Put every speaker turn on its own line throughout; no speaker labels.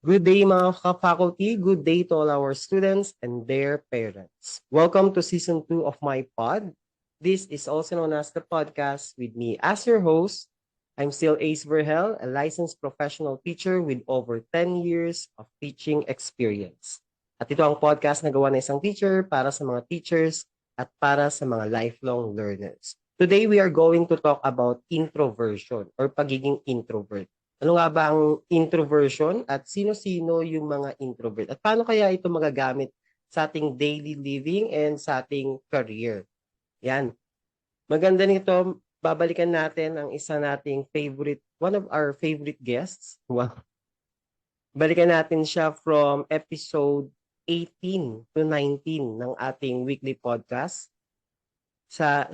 Good day mga ka-faculty, good day to all our students and their parents. Welcome to Season 2 of my pod. This is also known as the podcast with me as your host. I'm still AZEVERGEL, a licensed professional teacher with over 10 years of teaching experience. At ito ang podcast na gawa ng isang teacher para sa mga teachers at para sa mga lifelong learners. Today, we are going to talk about introversion or pagiging introvert. Ano nga ba ang introversion at sino-sino yung mga introvert? At paano kaya ito magagamit sa ating daily living and sa ating career? Yan. Maganda nito, babalikan natin ang isa nating favorite, one of our favorite guests. Wow. Balikan natin siya from episode 18 to 19 ng ating weekly podcast. Sa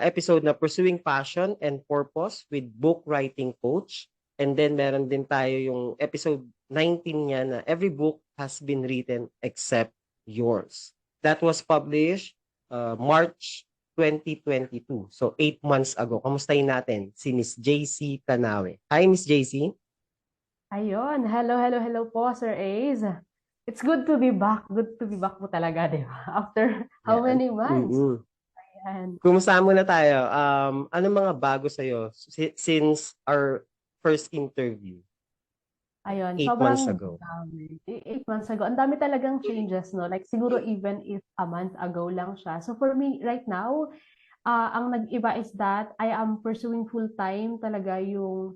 episode na Pursuing Passion and Purpose with Book Writing Coach. And then meron din tayo yung episode 19 niya na Every Book Has Been Written Except Yours. That was published March 2022. So 8 months ago. Kamustahin natin si Miss Jaizy Tanawe. Hi Miss Jaizy.
Ayun. Hello po, Sir Ace. It's good to be back. Good to be back po talaga, di ba? After how many months? Ayan.
Kumusta muna tayo? Anong mga bago sa'yo since our first interview?
Ayun.
8
Sobrang
months ago.
dami. 8 months ago. Ang dami talagang changes, no? Like, siguro even if a month ago lang siya. So, for me, right now, ang nag-iba is that I am pursuing full-time talaga yung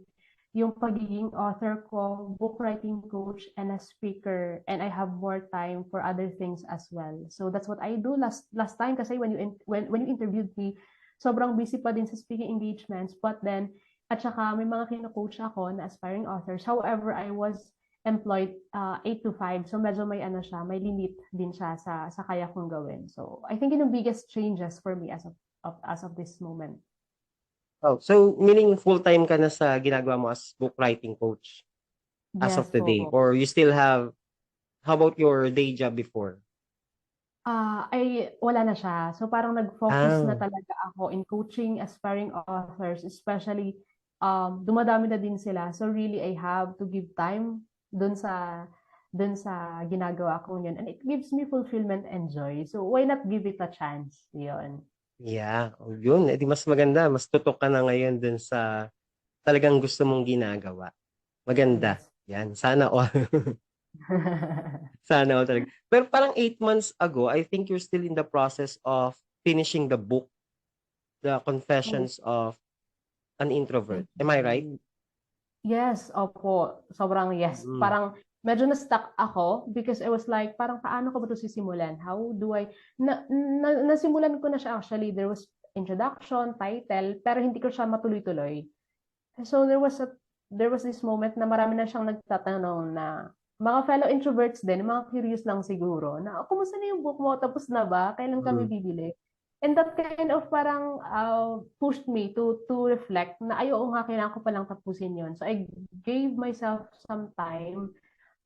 pagiging author ko, book writing coach, and a speaker, and I have more time for other things as well. So that's what I do last time kasi when you interviewed me, sobrang busy pa din sa speaking engagements, but then at saka may mga kino-coach ako na aspiring authors. However, I was employed 8 to 5. So medyo may may limit din siya sa kaya kong gawin. So I think yun yung biggest changes for me as of this moment.
Oh, so meaning full-time ka na sa ginagawa mo as book writing coach as of
Yes
today?
po.
Or you still have, how about your day job before?
Wala na siya. So parang nag-focus na talaga ako in coaching aspiring authors, especially dumadami na din sila. So really I have to give time dun sa ginagawa ko yun. And it gives me fulfillment and joy. So why not give it a chance? Yun.
Yeah, yun. Di mas maganda. Mas tutok ka na ngayon dun sa talagang gusto mong ginagawa. Maganda.
Yes.
Yan. Sana all. Sana all talaga. Pero parang 8 months ago, I think you're still in the process of finishing the book, The Confessions of an Introvert. Am I right?
Yes, opo. Sobrang yes. Parang medyo na-stuck ako because I was like, parang paano ko ba ito sisimulan? How do I... nasimulan ko na siya actually. There was introduction, title, pero hindi ko siya matuloy-tuloy. So there was this moment na marami na siyang nagtatanong na mga fellow introverts din, mga curious lang siguro, na kumusta na yung book mo? Tapos na ba? Kailan kami bibili? And that kind of parang pushed me to reflect na ayoko nga, kailangan ko palang tapusin yon. So I gave myself some time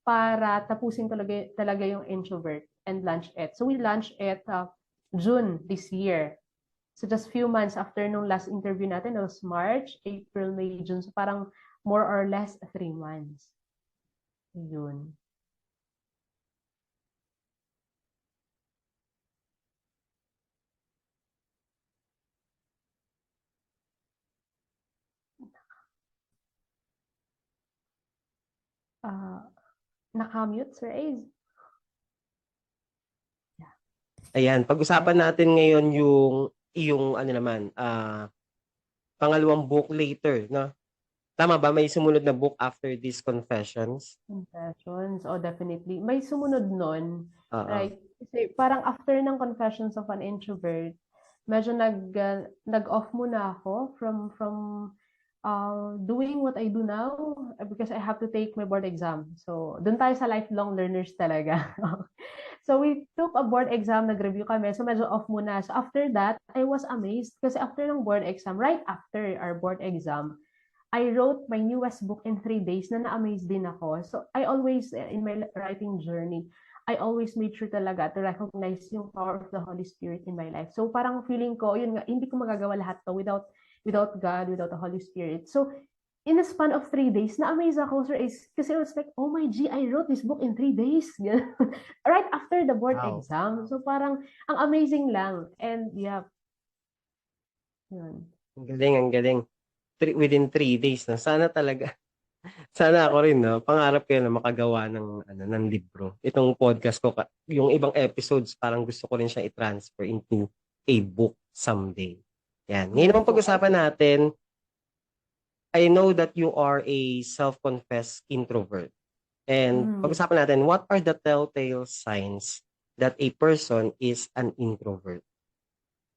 para tapusin talaga yung introvert and launch it. So we launched it June this year. So just few months after nung last interview natin, it was March, April, May, June. So parang more or less 3 months. Yun. Nakamute, Sir Ace?
Yeah. Ayan, pag-usapan natin ngayon yung ano naman, pangalawang book later, no? Tama ba? May sumunod na book after these confessions?
Confessions, oh definitely. May sumunod nun, right? Kasi parang after ng Confessions of an Introvert, medyo nag-off muna ako from doing what I do now because I have to take my board exam. So, dun tayo sa lifelong learners talaga. So, we took a board exam, nag-review kami. So, medyo off muna. So, after that, I was amazed kasi after ng board exam, right after our board exam, I wrote my newest book in 3 days na na-amaze din ako. So, I always, in my writing journey, I always made sure talaga to recognize yung power of the Holy Spirit in my life. So, parang feeling ko, yun nga, hindi ko magagawa lahat to without God, without the Holy Spirit. So, in a span of 3 days, na-amaze ako, Sir Ace, kasi I was like, oh my G, I wrote this book in 3 days. Right after the board
Wow.
exam. So parang, ang amazing lang. And yeah, yun.
Ang galing. Within 3 days na. Sana talaga. Sana ako rin, no? Pangarap ko na makagawa ng libro. Itong podcast ko, yung ibang episodes, parang gusto ko rin siya i-transfer into a book someday. Yan. Ngayon
Yes
naman
po.
pag-usapan natin, I know that you are a self-confessed introvert. And pag-usapan natin, what are the telltale signs that a person is an introvert?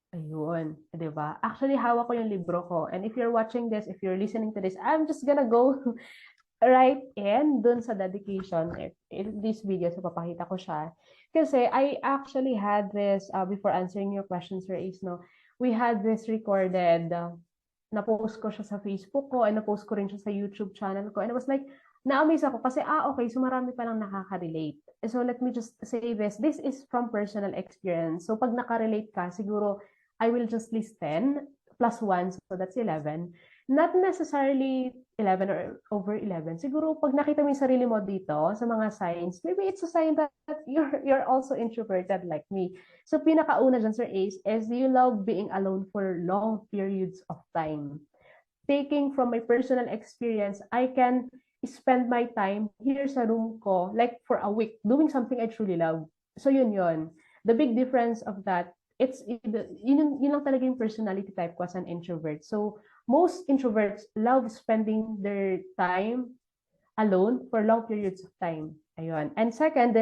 Ayun, 'di ba? Actually, hawak ko yung libro ko. And if you're watching this, if you're listening to this, I'm just gonna go right in dun sa dedication. If this video, so papakita ko siya. Kasi I actually had this, before answering your question, Sir Ace, no, we had this recorded, na-post ko siya sa Facebook ko, and na-post ko rin siya sa YouTube channel ko. And I was like, na-amaze ako kasi, okay, so marami palang nakaka-relate. So let me just say this is from personal experience. So pag nakarelate ka, siguro, I will just list 10 plus 1, so that's 11. Not necessarily 11 or over 11. Siguro pag nakita mo yung sarili mo dito sa mga signs, maybe it's a sign that you're also introverted like me. So pinakauna dyan, Sir Ace, is you love being alone for long periods of time. Taking from my personal experience, I can spend my time here sa room ko like for a week doing something I truly love. So yun. The big difference of that, it's yun lang talaga yung personality type ko as an introvert. So most introverts love spending their time alone for long periods of time. Ayun. And second,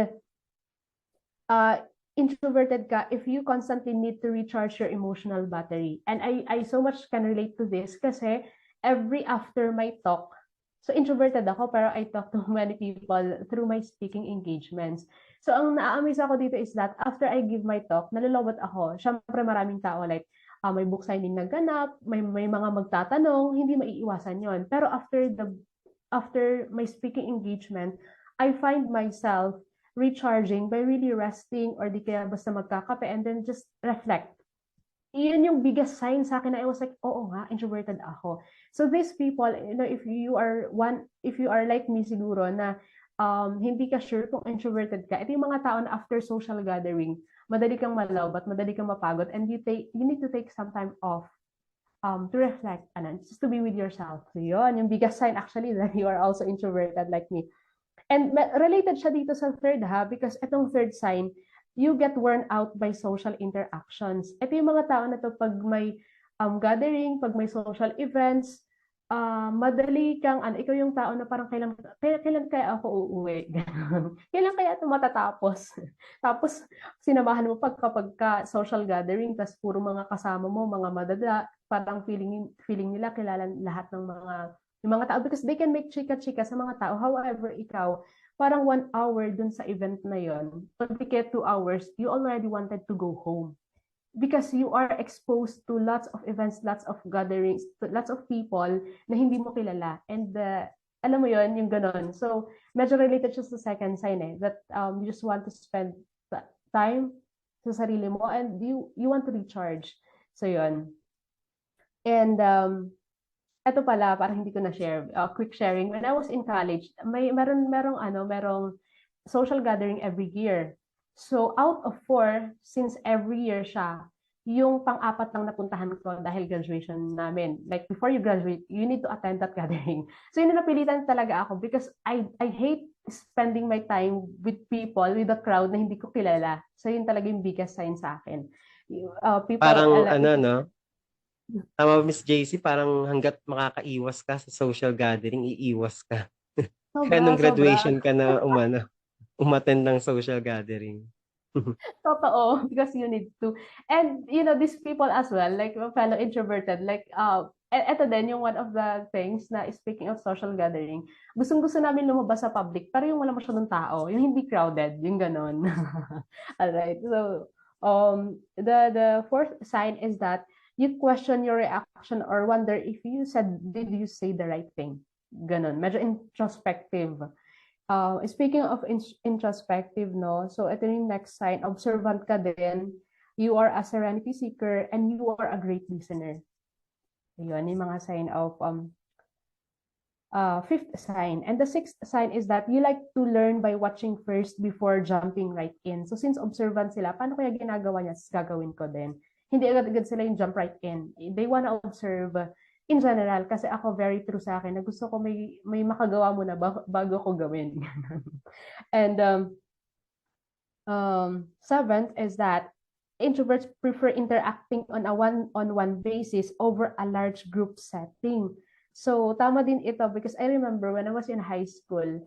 introverted ka if you constantly need to recharge your emotional battery. And I so much can relate to this kasi every after my talk, so introverted ako pero I talk to many people through my speaking engagements. So ang na-amaze ako dito is that after I give my talk, nalulobot ako. Syempre maraming tao like may book signing na ganap, may mga magtatanong, hindi maiiwasan yon. Pero after my speaking engagement, I find myself recharging by really resting or di kaya basta magkakape and then just reflect. Iyon yung biggest sign sa akin na I was like, oo nga, introverted ako. So these people, if you are like me siguro na hindi ka sure kung introverted ka, ito yung mga tao na after social gathering, madali kang malawbat, madali kang mapagod, and you need to take some time off to reflect, just to be with yourself. So yun, yung biggest sign actually that you are also introverted like me. And related siya dito sa third because itong third sign, you get worn out by social interactions. Ito yung mga tao na to pag may gathering, pag may social events, madali kang, ikaw yung tao na parang kailan kaya ako uuwi? Kailan kaya ito matatapos? Tapos, sinamahan mo kapag ka social gathering, tas puro mga kasama mo, mga madada, parang feeling nila kilala lahat ng mga tao because they can make chika-chika sa mga tao. However, ikaw, parang 1 hour dun sa event na yon, pag 2 hours, you already wanted to go home. Because you are exposed to lots of events, lots of gatherings, lots of people na hindi mo kilala. And alam mo yon yung ganon. So, medyo related siya sa second sign that you just want to spend time sa sarili mo and you want to recharge. So, yon. And ito pala, parang hindi ko na-share. Quick sharing. When I was in college, merong social gathering every year. So, out of 4, since every year siya, yung pang-apat lang napuntahan ko dahil graduation namin. Like, before you graduate, you need to attend that gathering. So, yun na napilitan talaga ako because I hate spending my time with people, with a crowd na hindi ko kilala. So, yun talaga yung biggest sign sa akin.
Parang no? Tama, Miss Jaizy, parang hanggat makakaiwas ka sa social gathering, iiwas ka. Kaya nung graduation ka na umattend ng social gathering.
Totoo, because you need to. And, these people as well, like fellow introverted, like, eto din yung one of the things na speaking of social gathering, gustong-gusto namin lumabas sa public, pero yung wala masyadong tao, yung hindi crowded, yung ganon. Alright, so, the fourth sign is that you question your reaction or wonder if did you say the right thing? Ganon, medyo introspective. Speaking of introspective, no? So, ito yung next sign. Observant ka din. You are a serenity seeker and you are a great listener. Yun, yung mga sign of fifth sign. And the sixth sign is that you like to learn by watching first before jumping right in. So since observant sila, paano kaya ginagawa niya? Gagawin ko din. Hindi agad-agad sila yung jump right in. They wanna observe in general, kasi ako very true sa akin na gusto ko may makagawa muna bago ko gawin. And seventh is that introverts prefer interacting on a one-on-one basis over a large group setting. So tama din ito because I remember when I was in high school,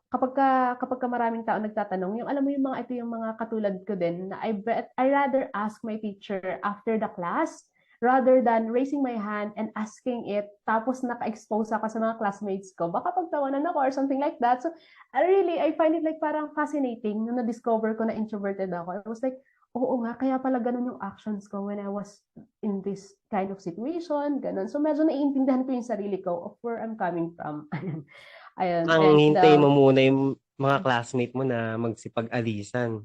kapag ka maraming tao nagtatanong, yung alam mo yung mga ito yung mga katulad ko din na I rather ask my teacher after the class rather than raising my hand and asking it, tapos naka-expose ako sa mga classmates ko, baka pagtawanan ako or something like that. So, I find it like parang fascinating nung na-discover ko na introverted ako. I was like, oo nga, kaya pala ganun yung actions ko when I was in this kind of situation, ganun. So, medyo naiintindihan ko yung sarili ko of where I'm coming from. Ayun.
Ang
And,
hintay mo muna yung mga classmate mo na magsipag-alisan.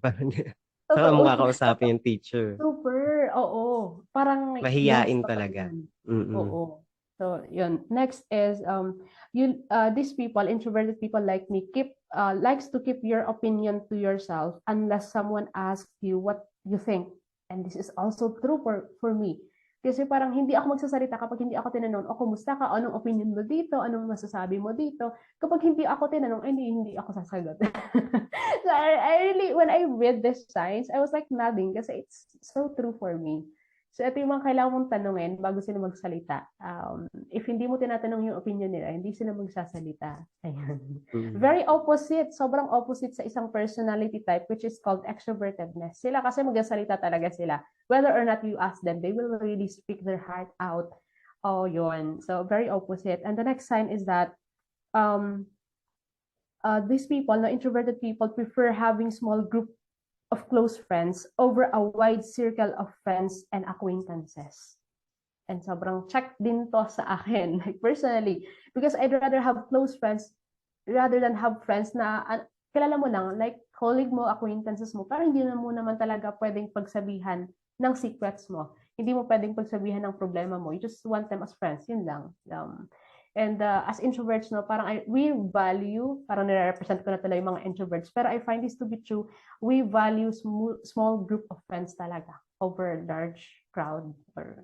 Saka mo
totoo.
kakausapin yung teacher.
Super, oo. Parang, yes,
Mahiyain
totoo
talaga.
yan.
Mm.
Oo. So, yun. Next is, these people, introverted people like me, likes to keep your opinion to yourself unless someone asks you what you think. And this is also true for me. Kasi parang hindi ako magsasalita kapag hindi ako tinanong, o kumusta ka, anong opinion mo dito, anong masasabi mo dito. Kapag hindi ako tinanong, hindi ako sasagot. So I really, when I read this signs, I was like nodding kasi it's so true for me. So ito yung mga kailangan mong tanungin bago sila magsalita. If hindi mo tinatanong yung opinion nila, hindi sila magsasalita. Ayan. Very opposite, sobrang opposite sa isang personality type which is called extrovertedness. Sila kasi magsasalita talaga sila. Whether or not you ask them, they will really speak their heart out. Oh, yun. So very opposite. And the next sign is that these people, no, introverted people, prefer having small group of close friends over a wide circle of friends and acquaintances. And sobrang check din to sa akin, like personally, because I'd rather have close friends rather than have friends na kilala mo lang, like colleague mo, acquaintances mo, pero hindi mo naman talaga pwedeng pagsabihan ng secrets mo. Hindi mo pwedeng pagsabihan ng problema mo. You just want them as friends, yun lang. And as introverts, no, parang we value, parang nire-represent ko na talaga yung mga introverts, pero I find this to be true, we value small group of friends talaga over large crowd or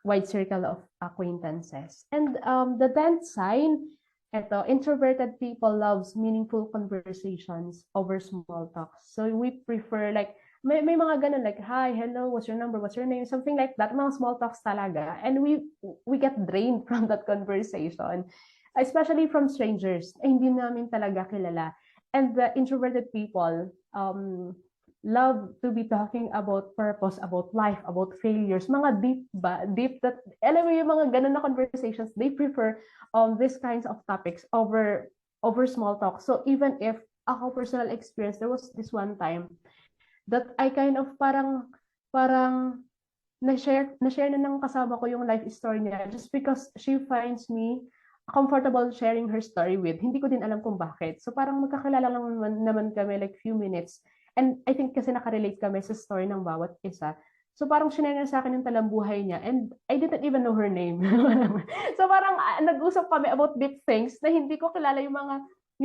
wide circle of acquaintances. And the 10th sign, eto, introverted people loves meaningful conversations over small talks. So we prefer like, may mga ganun like, hi, hello, what's your number, what's your name, something like that, mga small talks talaga. And we get drained from that conversation, especially from strangers na hindi namin talaga kilala. And the introverted people love to be talking about purpose, about life, about failures, mga deep that, alam mo yung mga ganun na conversations, they prefer these kinds of topics over small talk. So even if ako personal experience, there was this one time that I kind of parang na-share na ng kasama ko yung life story niya just because she finds me comfortable sharing her story with. Hindi ko din alam kung bakit. So parang magkakilala lang naman kami like few minutes. And I think kasi nakarelate kami sa story ng bawat isa. So parang shinare niya sa akin yung talambuhay niya and I didn't even know her name. So parang nag-usap kami about deep things na hindi ko kilala yung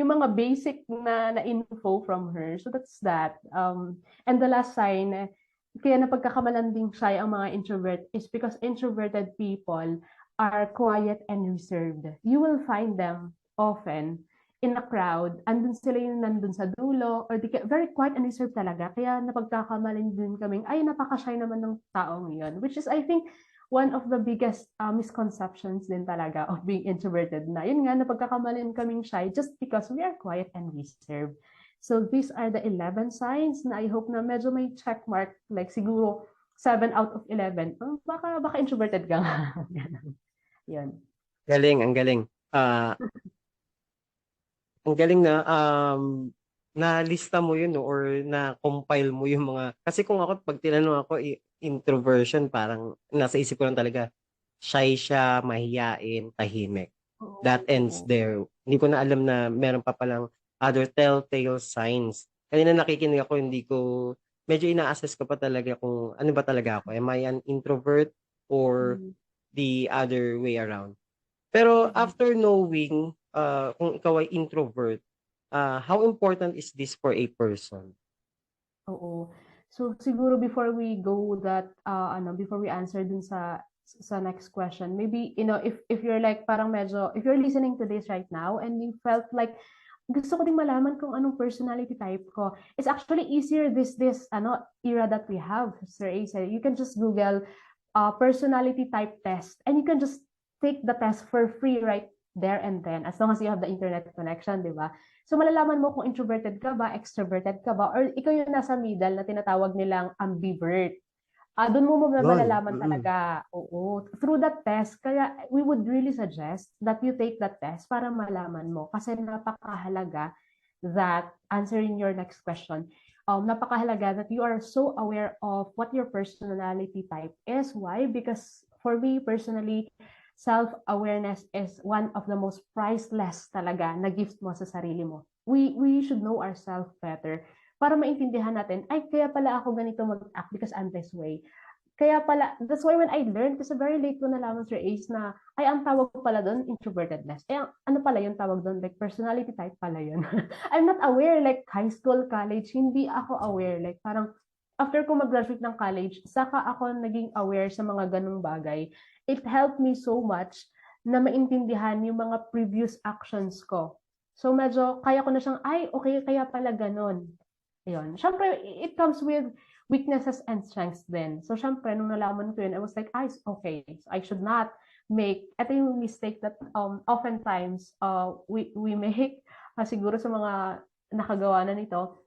mga basic na info from her. So that's that. And the last sign, kaya napagkakamalanding shy ang mga introvert is because introverted people are quiet and reserved. You will find them often in a crowd, andun sila yung nandun sa dulo, or very quiet and reserved talaga. Kaya napagkakamaling din kaming, ay, napaka-shy naman ng taong yun. Which is, I think, one of the biggest misconceptions din talaga of being introverted na. Yun nga, napagkakamaling kaming shy just because we are quiet and reserved. So these are the 11 signs na I hope na medyo may check mark, like siguro 7 out of 11. Baka introverted ka nga. Yun.
Galing, ang galing. Ang galing na na-lista mo yun no, or na-compile mo yung mga, kasi kung ako, pag tinanong ako, introversion, parang nasa isip ko lang talaga, shy siya, mahiyain, tahimik. That ends there. Hindi ko na alam na meron pa palang other telltale signs. Kanina nakikinig ako, medyo ina-assess ko pa talaga kung ano ba talaga ako. Am I an introvert or the other way around? Pero after knowing kung ikaw ay introvert, how important is this for a person?
Oo. So siguro before we go that before we answer dun sa next question, maybe if you're like parang medyo if you're listening to this right now and you felt like gusto ko ding malaman kung anong personality type ko. It's actually easier this era that we have, Sir Asa. You can just Google personality type test and you can just take the test for free right there and then as long as you have the internet connection, di ba? So malalaman mo kung introverted ka ba, extroverted ka ba, or ikaw yung nasa middle na tinatawag nilang ambivert. Doon mo
Yun,
malalaman talaga. Oo. Through that test, kaya we would really suggest that you take that test para malaman mo. Kasi napakahalaga that answering your next question, napakahalaga that you are so aware of what your personality type is. Why? Because for me personally, self-awareness is one of the most priceless talaga na gift mo sa sarili mo. We should know ourselves better para maintindihan natin, ay, kaya pala ako ganito mag-act because I'm this way. Kaya pala, that's why when I learned, kasi very late ko nalaman, Sir Ace, na, ay, ang tawag pala doon, introvertedness. Eh, ano pala yung tawag doon? Like, personality type pala yun. I'm not aware, like, high school, college, hindi ako aware. Like, parang, after ko mag-graduate ng college, saka ako naging aware sa mga ganung bagay. It helped me so much na maintindihan yung mga previous actions ko. So, medyo, kaya ko na siyang, ay, okay, kaya pala ganun. Ayun. Siyempre, it comes with weaknesses and strengths din. So, siyempre, nung nalaman ko yun, I was like, okay, so I should not make, ito yung mistake that oftentimes we make, siguro sa mga nakagawa na nito.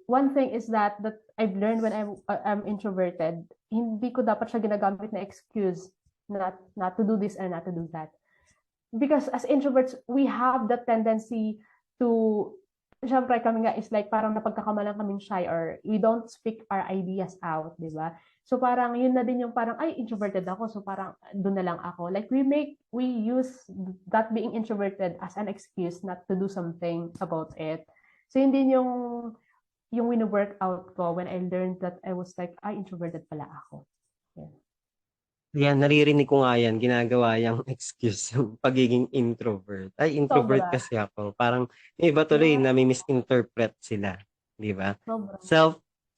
One thing is that I've learned when I'm introverted, hindi ko dapat siya ginagamit na excuse not to do this and not to do that. Because as introverts, we have the tendency to syempre kami nga is like parang napagkakamalan kaming shy or we don't speak our ideas out, di ba? So parang yun na din yung parang, ay, introverted ako, so parang doon na lang ako. Like we use that being introverted as an excuse not to do something about it. So yun din yung wino-work out ko when I learned that I was like, ay, introverted pala ako. Yeah.
Yan, naririnig ko nga yan, ginagawa yang excuse yung pagiging introvert. Ay, introvert
Sobra.
kasi ako. Parang, yung iba tuloy,
Yeah,
nami-misinterpret sila. Di ba?
sobra.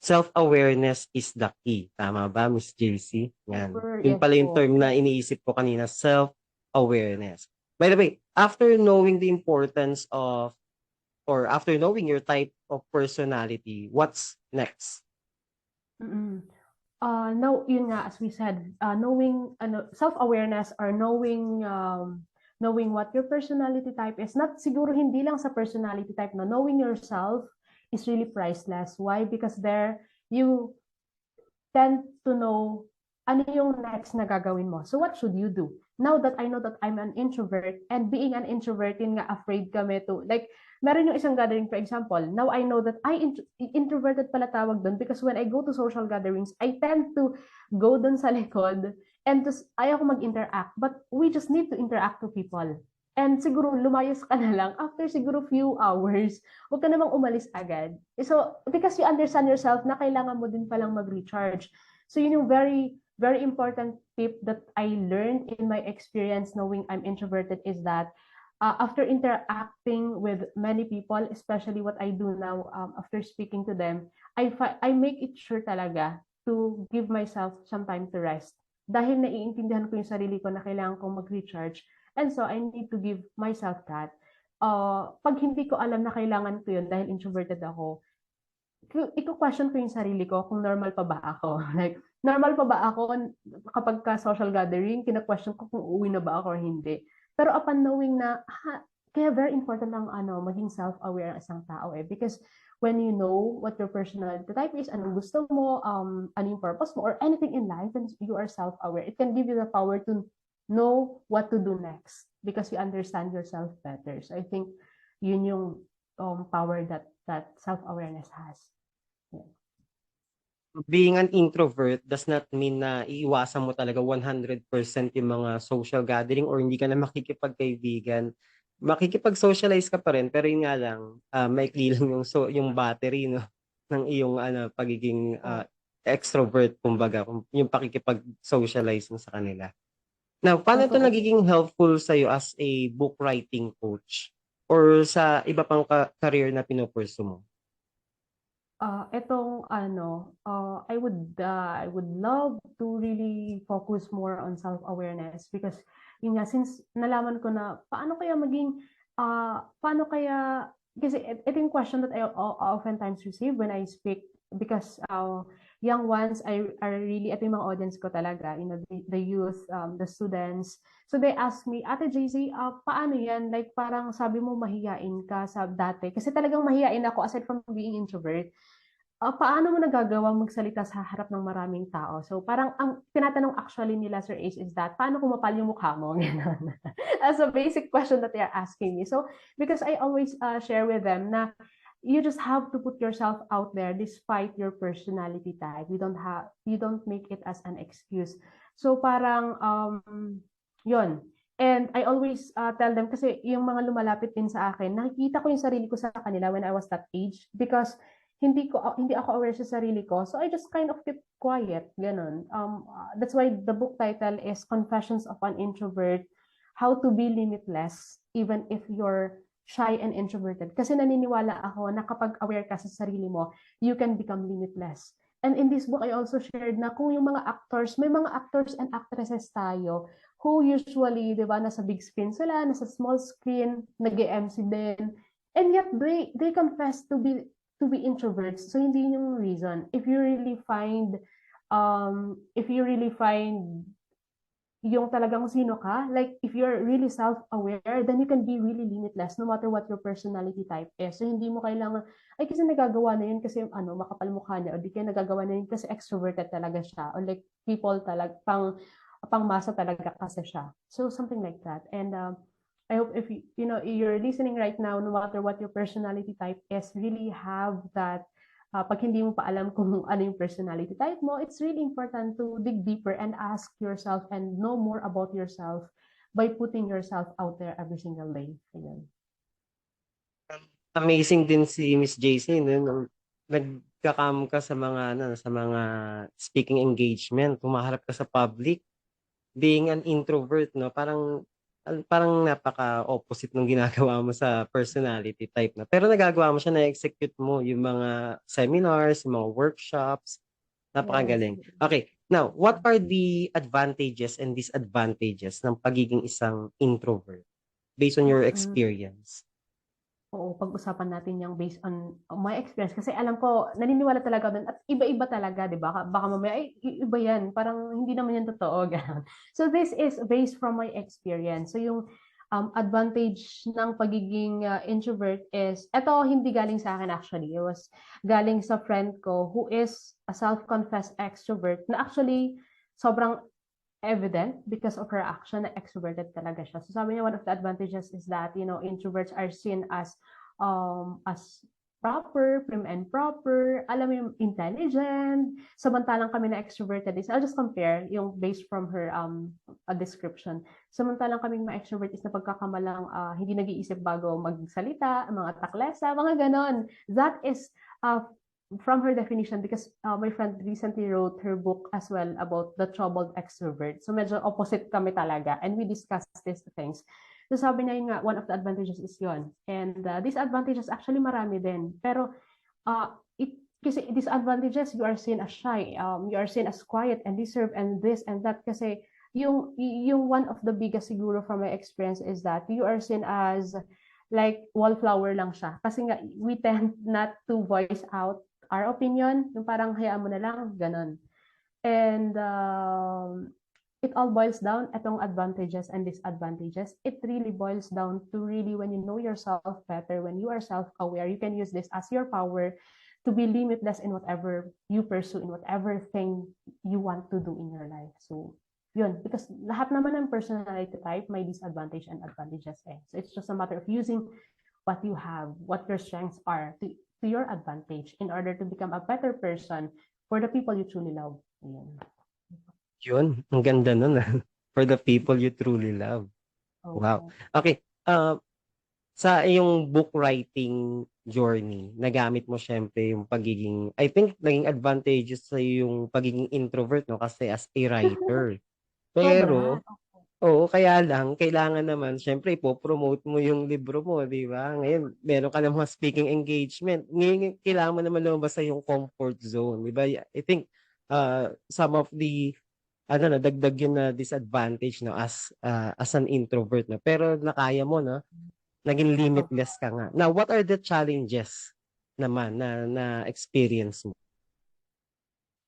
Self-awareness is the key. Tama ba, Miss JC? Yan.
Super,
Yun
yes
pala yung
po.
term na iniisip ko kanina, self-awareness. By the way, after knowing the importance of, or after knowing your type of personality, what's next?
Mm-mm. No, yun nga, as we said, knowing self-awareness or knowing what your personality type is, not siguro hindi lang sa personality type, no, knowing yourself is really priceless. Why? Because there you tend to know ano yung next na gagawin mo. So what should you do? Now that I know that I'm an introvert, and being an introvert, yun nga, afraid kami to, like, meron yung isang gathering, for example, now I know that introverted pala tawag doon because when I go to social gatherings, I tend to go doon sa likod and just, ayaw ko mag-interact, but we just need to interact to people. And siguro lumayas ka na lang after siguro few hours. Huwag ka namang umalis agad. So, because you understand yourself na kailangan mo din palang mag-recharge. So, yun yung very, very important tip that I learned in my experience knowing I'm introverted is that after interacting with many people, especially what I do now after speaking to them, I make it sure talaga to give myself some time to rest. Dahil naiintindihan ko yung sarili ko na kailangan kong mag-recharge. And so, I need to give myself that. Pag hindi ko alam na kailangan ko yun dahil introverted ako, iko-question ko yung sarili ko kung normal pa ba ako. Like, normal pa ba ako kapag ka-social gathering, kina-question ko kung uuwi na ba ako or hindi. Pero upon knowing na, kaya very important ang maging self-aware ang isang tao because when you know what your personality type is, anong gusto mo, ano yung purpose mo, or anything in life, and you are self-aware, it can give you the power to know what to do next because you understand yourself better. So I think yun yung power that self-awareness has. Yeah.
Being an introvert does not mean na iiwasan mo talaga 100% yung mga social gathering or hindi ka na makikipagkaibigan. Makikipag-socialize ka pa rin pero yun nga lang maikli lang yung battery no ng iyong pagiging extrovert kumbaga yung pakikipag-socialize mo sa kanila. Now, paano ito
Totoo.
nagiging helpful sa'yo as a book writing coach or sa iba pang career na pinupursue mo?
Etong ano, I would love to really focus more on self-awareness because yun nga, since nalaman ko na paano kaya, kasi ito yung question that I oftentimes receive when I speak because young ones, are really, ito yung mga audience ko talaga, the youth, the students. So they ask me, Ate Jaizy, paano yan? Like parang sabi mo mahiyain ka sa dati. Kasi talagang mahiyain ako aside from being introvert. Paano mo nagagawang magsalita sa harap ng maraming tao? So parang ang tinatanong actually nila, Sir Ace, is that, paano kumapal yung mukha mo? Ganun. As a basic question that they are asking me. So because I always share with them na you just have to put yourself out there despite your personality type. You don't make it as an excuse. So parang yun. And I always tell them, kasi yung mga lumalapit din sa akin, nakikita ko yung sarili ko sa kanila when I was that age because hindi ako aware sa sarili ko. So I just kind of keep quiet, ganun. That's why the book title is Confessions of an Introvert: How to be Limitless Even if You're Shy and Introverted. Kasi naniniwala ako na kapag aware ka sa sarili mo, you can become limitless. And in this book, I also shared na kung yung mga actors, may mga actors and actresses tayo who usually, di ba, nasa big screen sila, nasa small screen, nag-MC din. And yet, they confess to be introverts. So hindi yun yung reason. If you really find yung talagang sino ka, like if you're really self-aware, then you can be really limitless no matter what your personality type is. So hindi mo kailangan, ay kasi nagagawa na yun kasi makapal mukha niya, o di kaya nagagawa na yun kasi extroverted talaga siya, or like people talaga, pang masa talaga kasi siya. So something like that. And I hope if you're listening right now, no matter what your personality type is, really have that. Pag hindi mo pa alam kung ano yung personality type mo, it's really important to dig deeper and ask yourself and know more about yourself by putting yourself out there every single day. Ayan.
Amazing din si Miss JC, no? Nung nagka-cam ka sa mga speaking engagement, humaharap ka sa public, being an introvert, no? Parang napaka-opposite ng ginagawa mo sa personality type na. Pero nagagawa mo siya, na-execute mo yung mga seminars, yung mga workshops.
Yes.
Napakagaling. Okay, now, what are the advantages and disadvantages ng pagiging isang introvert based on your
Mm.
experience?
Oo, pag-usapan natin yung based on my experience. Kasi alam ko, naniniwala talaga doon at iba-iba talaga, di ba? Baka mamaya, ay, iba yan. Parang hindi naman yan totoo. Ganun. So this is based from my experience. So yung advantage ng pagiging introvert is, eto hindi galing sa akin actually. It was galing sa friend ko who is a self-confessed extrovert na actually sobrang evident because of her action na extroverted talaga siya. So sabi niya, one of the advantages is that, introverts are seen as proper, prim and proper, alam mo yung intelligent, samantalang kami na extroverted is, I'll just compare yung based from her a description. Samantalang kaming mga extrovert is na pagkakamalang hindi nag-iisip bago magsalita, mga taklesa, mga ganon. That is from her definition because my friend recently wrote her book as well about the troubled extrovert. So medyo opposite kami talaga and we discussed these things. So sabi niya yun nga, one of the advantages is yun. And disadvantages actually marami din. Pero kasi disadvantages, you are seen as shy, you are seen as quiet and reserved and this and that kasi yung one of the biggest siguro from my experience is that you are seen as like wallflower lang siya. Kasi nga, we tend not to voice out our opinion, yung parang hayaan mo na lang, ganun. And it all boils down, etong advantages and disadvantages, it really boils down to really when you know yourself better, when you are self-aware, you can use this as your power to be limitless in whatever you pursue, in whatever thing you want to do in your life. So, yun. Because lahat naman ng personality type may disadvantage and advantages eh. So, it's just a matter of using what you have, what your strengths are to your advantage in order to become a better person for the people you truly love. Ayan.
Yun, ang ganda nun. For the people you truly love. Wow. Okay. Sa iyong book writing journey, nagamit mo syempre yung pagiging, I think naging advantageous sa yung pagiging introvert, no? Kasi as a writer.
Sobra.
Pero, Oo, kaya lang kailangan naman siyempre ipo-promote mo yung libro mo, 'di ba? Ngayon meron ka namang speaking engagement, ngayon kailangan mo naman lumabas sa iyong comfort zone, 'di ba? I think, some of the ano 'no, dagdag yun na disadvantage 'no, as an introvert 'no, pero nakaya mo 'no, naging
So,
limitless ka nga. Now, what are the challenges naman na experience mo?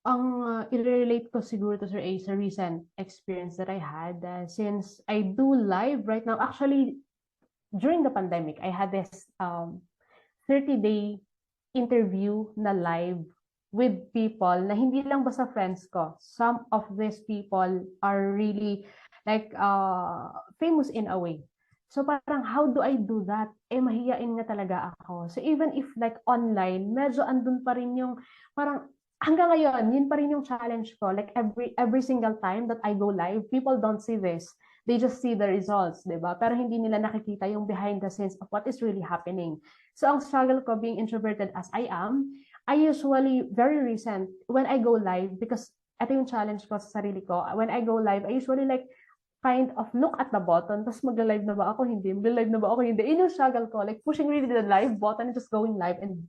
ang i-relate ko siguro to Sir A sa recent experience that I had since I do live right now. Actually, during the pandemic, I had this 30-day interview na live with people na hindi lang basta friends ko. Some of these people are really like famous in a way. So parang how do I do that? Mahiyain nga talaga ako. So even if like online, medyo andun pa rin yung parang hanggang ngayon, yun pa rin yung challenge ko. Like every single time that I go live, people don't see this. They just see the results, 'di ba? Pero hindi nila nakikita yung behind the scenes of what is really happening. So ang struggle ko being introverted as I am, I usually, very recent, when I go live, because ito yung challenge ko sa sarili ko, when I go live, I usually like kind of look at the button, tapos mag-live na ba ako, hindi, mag-live na ba ako, hindi. Yun yung struggle ko, like pushing really the live button and just going live and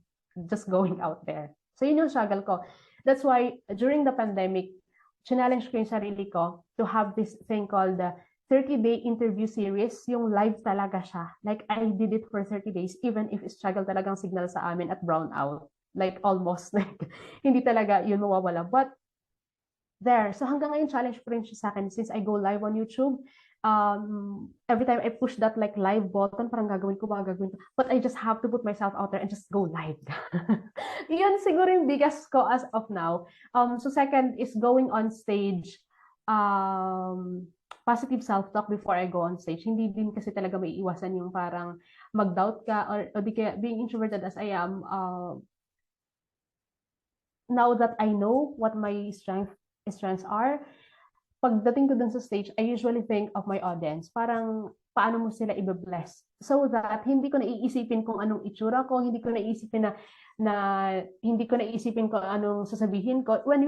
just going out there. So yun yung struggle ko. That's why during the pandemic, challenge ko yung sarili ko to have this thing called the 30-day interview series, yung live talaga siya. Like, I did it for 30 days, even if struggle talagang signal sa amin at brown out. Like, almost, like, hindi talaga yun mawawala. But, there. So, hanggang ngayon, challenge po rin siya sa akin since I go live on YouTube. Every time I push that like live button, parang gagawin ko. But I just have to put myself out there and just go live. Yun siguro yung biggest ko as of now. So second is going on stage. Positive self-talk before I go on stage. Hindi din kasi talaga may iwasan yung parang mag-doubt ka or di kaya being introverted as I am, now that I know what my strengths are, pagdating ko dun sa stage, I usually think of my audience. Parang, paano mo sila i-bless? So that, hindi ko naiisipin kung anong itsura ko, hindi ko naiisipin hindi ko naiisipin kung anong sasabihin ko. When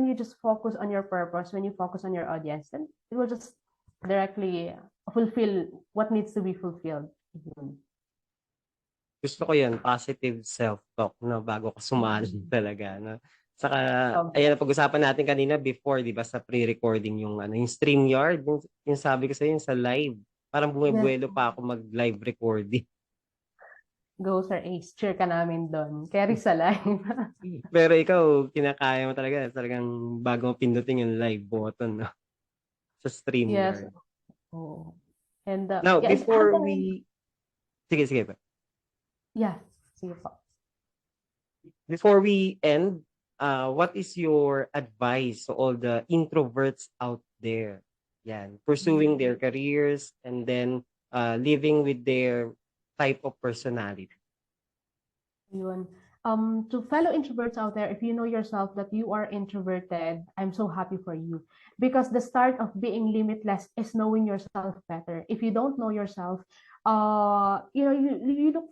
you just focus on your purpose, when you focus on your audience, then it will just directly fulfill what needs to be fulfilled.
Gusto ko 'yan, positive self-talk 'no, bago ka sumali talaga 'no. Saka ayan, napag-usapan natin kanina before 'di ba sa pre-recording yung ano, yung StreamYard, yung sabi ko sa'yo yung sa live, parang
Yes,
bumibuelo pa ako mag-live recording.
go Sir Ace. Cheer ka namin doon. Carry sa live.
Pero ikaw kinakaya mo talaga, talagang bago mo pindutin yung live button 'no, sa
Yes.
StreamYard.
Oh. And
Now
yeah,
before we sige, sige pa.
yeah, sige po.
Before we end, what is your advice to all the introverts out there? Yan, pursuing their careers and then living with their type of personality.
Yun. To fellow introverts out there, if you know yourself that you are introverted, I'm so happy for you. Because the start of being limitless is knowing yourself better. If you don't know yourself, you look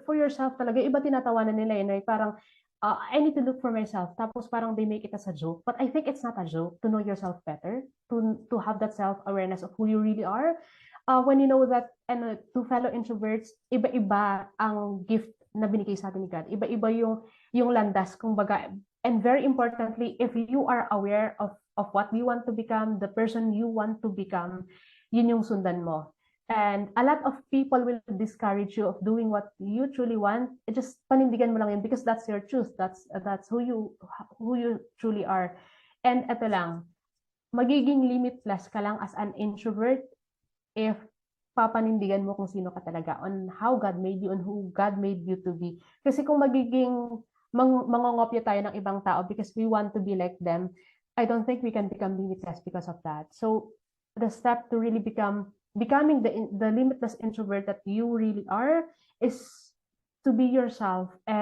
for yourself talaga. Iba tinatawanan nila yun. Like parang, I need to look for myself. Tapos parang they make it as a joke. But I think it's not a joke to know yourself better, to have that self-awareness of who you really are. When you know that, and to fellow introverts, iba-iba ang gift na binigay sa atin ni God. Iba-iba yung landas, kumbaga. And very importantly, if you are aware of what you want to become, the person you want to become, yun yung sundan mo. And a lot of people will discourage you of doing what you truly want. Just panindigan mo lang yun because that's your truth. That's who you truly are. And ito lang, magiging limitless ka lang as an introvert if papanindigan mo kung sino ka talaga, on how God made you, on who God made you to be. Kasi kung magiging mangongopya tayo ng ibang tao because we want to be like them, I don't think we can become limitless because of that. So the step to really becoming the limitless introvert that you really are is to be yourself. And